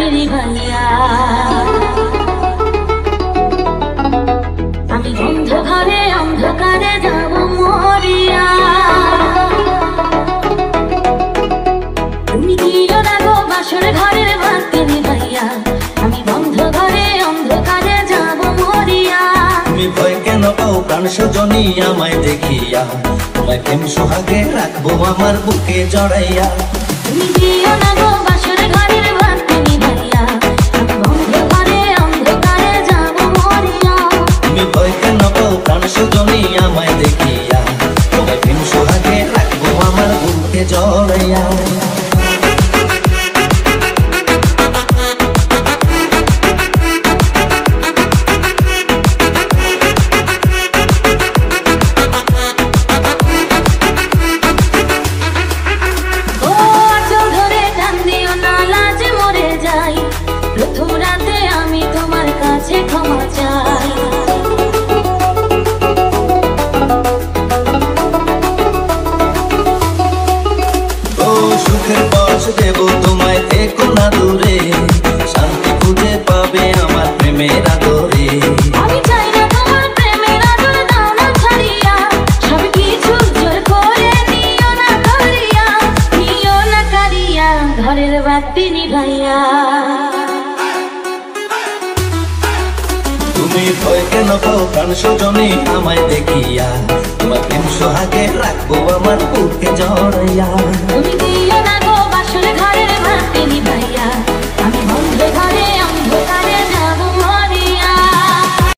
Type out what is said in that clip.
বাতিরি ভাইয়া। আমি বন্ধ ঘরে অন্ধকারে যাব মরিয়া। তুমি দিও না গো বাসর ঘরের বাতিরি ভাইয়া। আমি বন্ধ ঘরে অন্ধকারে যাব মরিয়া। তুমি ভয় কেন পাও প্রাণ সজনী আমায় দেখিয়া, তোমায় প্রেম সোহাগে রাখবো আমার বুকে জড়াইয়া। তুমি দিও না গো বাসর ঘরের বাতিরি ভাইয়া। আমি বন্ধ ঘরে অন্ধকারে যাব মরিয়া। তুমি ভয় কেন পাও প্রাণ সজনী আমায় দেখিয়া, তোমায় প্রেম সোহাগে রাখবো আমার বুকে জড়াইয়া। প্রথম রাতে আমি তোমার কাছে ক্ষমা চাই। ও সুখের পথ দেব তোমায়, থেকো না দূরে, শান্তি খুঁজে পাবে আমার প্রেমের আদরে। আমি চাই না তোমার প্রেমের আদর দাও না ছাড়িয়া, সব কিছু জোর করে নিও না কারিয়া, নিও না কারিয়া ঘরের বাতি নিভাইয়া। তুমি ভয় কেন পাও প্রাণ সজনী আমায় দেখিয়া, তোমার প্রেম সোহাগে রাখবো আমার বুকে জড়াইয়া। তুমি